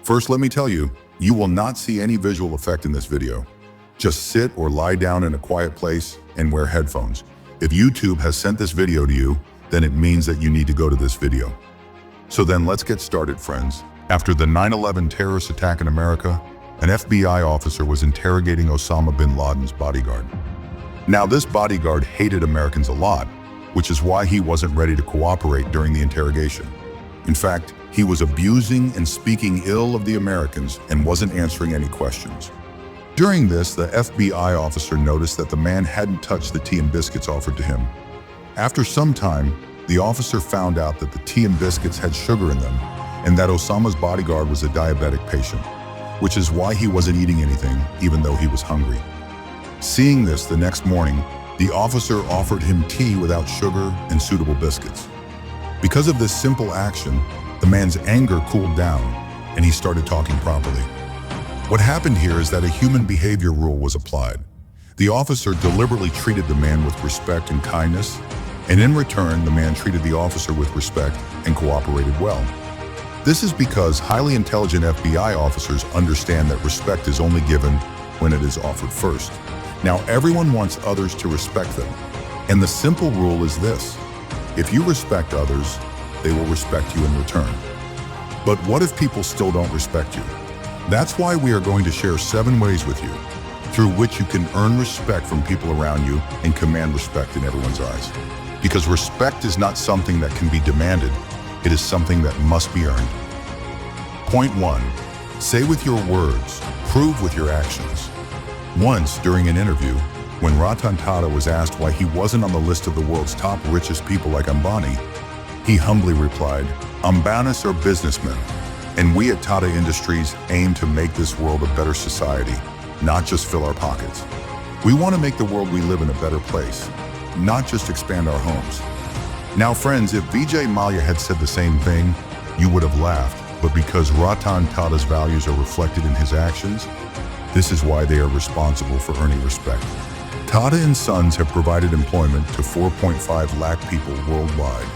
First, let me tell you, you will not see any visual effect in this video. Just sit or lie down in a quiet place and wear headphones. If YouTube has sent this video to you, then it means that you need to go to this video. So then let's get started, friends. After the 9/11 terrorist attack in America, an FBI officer was interrogating Osama bin Laden's bodyguard. Now, this bodyguard hated Americans a lot, which is why he wasn't ready to cooperate during the interrogation. In fact, he was abusing and speaking ill of the Americans and wasn't answering any questions. During this, the FBI officer noticed that the man hadn't touched the tea and biscuits offered to him. After some time, the officer found out that the tea and biscuits had sugar in them and that Osama's bodyguard was a diabetic patient, which is why he wasn't eating anything even though he was hungry. Seeing this, the next morning, the officer offered him tea without sugar and suitable biscuits. Because of this simple action, the man's anger cooled down and he started talking properly. What happened here is that a human behavior rule was applied. The officer deliberately treated the man with respect and kindness, and in return, the man treated the officer with respect and cooperated well. This is because highly intelligent FBI officers understand that respect is only given when it is offered first. Now, everyone wants others to respect them, and the simple rule is this: if you respect others, they will respect you in return. But what if people still don't respect you? That's why we are going to share 7 ways with you through which you can earn respect from people around you and command respect in everyone's eyes. Because respect is not something that can be demanded, it is something that must be earned. Point 1. Say with your words, prove with your actions. Once, during an interview, when Ratan Tata was asked why he wasn't on the list of the world's top richest people like Ambani, he humbly replied, "Ambanis are businessmen, and we at Tata Industries aim to make this world a better society, not just fill our pockets. We want to make the world we live in a better place, not just expand our homes." Now friends, if Vijay Mallya had said the same thing, you would have laughed, but because Ratan Tata's values are reflected in his actions, this is why they are responsible for earning respect. Tata & Sons have provided employment to 4.5 lakh people worldwide,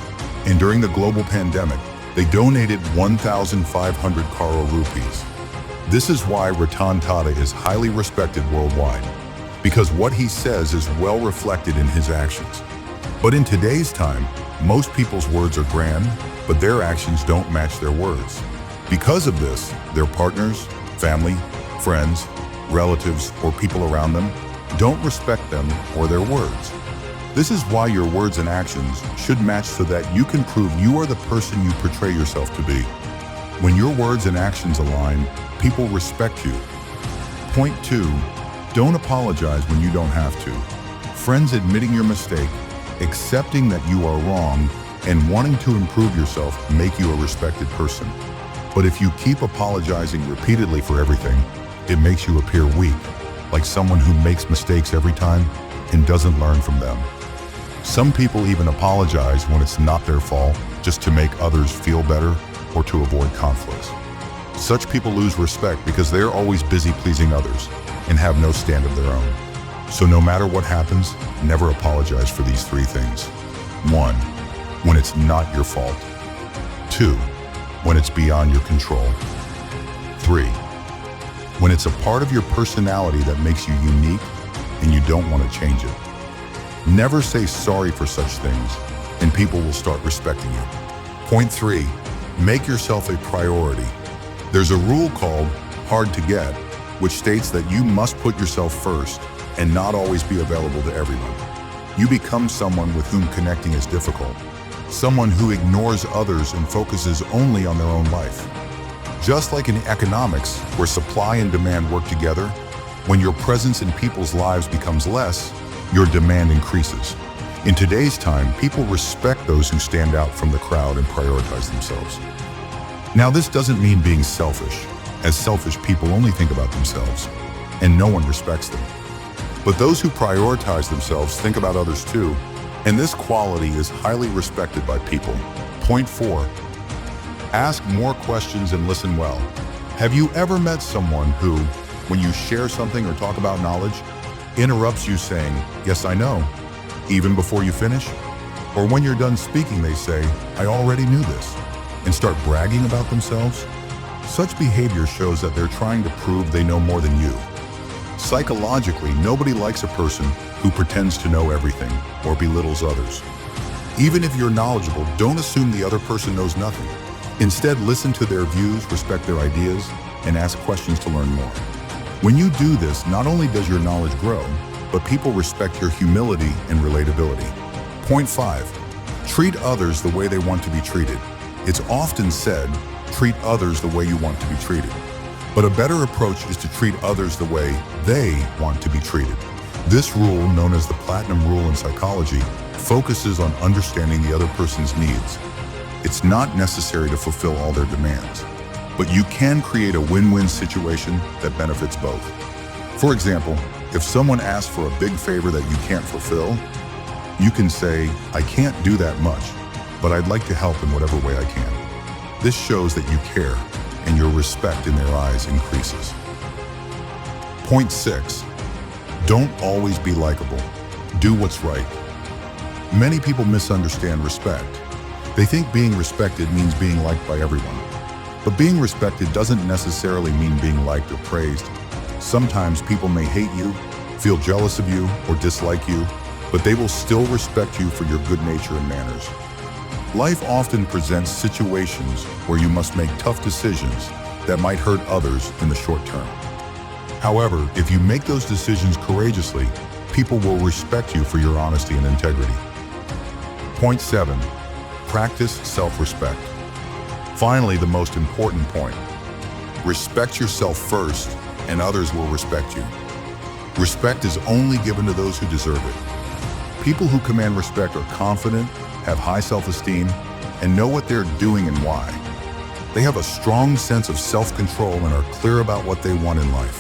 and during the global pandemic, they donated 1,500 crore rupees. This is why Ratan Tata is highly respected worldwide, because what he says is well reflected in his actions. But in today's time, most people's words are grand, but their actions don't match their words. Because of this, their partners, family, friends, relatives, or people around them don't respect them or their words. This is why your words and actions should match so that you can prove you are the person you portray yourself to be. When your words and actions align, people respect you. Point 2, don't apologize when you don't have to. Friends admitting your mistake, accepting that you are wrong, and wanting to improve yourself make you a respected person. But if you keep apologizing repeatedly for everything, it makes you appear weak, like someone who makes mistakes every time and doesn't learn from them. Some people even apologize when it's not their fault, just to make others feel better or to avoid conflicts. Such people lose respect because they're always busy pleasing others and have no stand of their own. So no matter what happens, never apologize for these 3 things. 1. When it's not your fault. 2. When it's beyond your control. 3. When it's a part of your personality that makes you unique and you don't want to change it. Never say sorry for such things, and people will start respecting you. Point 3, make yourself a priority. There's a rule called hard to get, which states that you must put yourself first and not always be available to everyone. You become someone with whom connecting is difficult, someone who ignores others and focuses only on their own life. Just like in economics, where supply and demand work together, when your presence in people's lives becomes less, your demand increases. In today's time, people respect those who stand out from the crowd and prioritize themselves. Now, this doesn't mean being selfish, as selfish people only think about themselves, and no one respects them. But those who prioritize themselves think about others too, and this quality is highly respected by people. Point 4, ask more questions and listen well. Have you ever met someone who, when you share something or talk about knowledge, interrupts you saying, "Yes, I know," even before you finish? Or when you're done speaking, they say, "I already knew this," and start bragging about themselves? Such behavior shows that they're trying to prove they know more than you. Psychologically, nobody likes a person who pretends to know everything or belittles others. Even if you're knowledgeable, don't assume the other person knows nothing. Instead, listen to their views, respect their ideas, and ask questions to learn more. When you do this, not only does your knowledge grow, but people respect your humility and relatability. Point 5. Treat others the way they want to be treated. It's often said, treat others the way you want to be treated. But a better approach is to treat others the way they want to be treated. This rule, known as the Platinum Rule in psychology, focuses on understanding the other person's needs. It's not necessary to fulfill all their demands, but you can create a win-win situation that benefits both. For example, if someone asks for a big favor that you can't fulfill, you can say, I can't do that much, but I'd like to help in whatever way I can. This shows that you care, and your respect in their eyes increases. Point 6. Don't always be likable. Do what's right. Many people misunderstand respect. They think being respected means being liked by everyone. But being respected doesn't necessarily mean being liked or praised. Sometimes people may hate you, feel jealous of you, or dislike you, but they will still respect you for your good nature and manners. Life often presents situations where you must make tough decisions that might hurt others in the short term. However, if you make those decisions courageously, people will respect you for your honesty and integrity. Point 7. Practice self-respect. Finally, the most important point. Respect yourself first, and others will respect you. Respect is only given to those who deserve it. People who command respect are confident, have high self-esteem, and know what they're doing and why. They have a strong sense of self-control and are clear about what they want in life.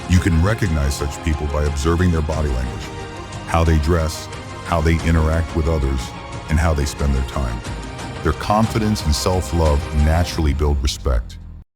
You can recognize such people by observing their body language, how they dress, how they interact with others, and how they spend their time. Their confidence and self-love naturally build respect.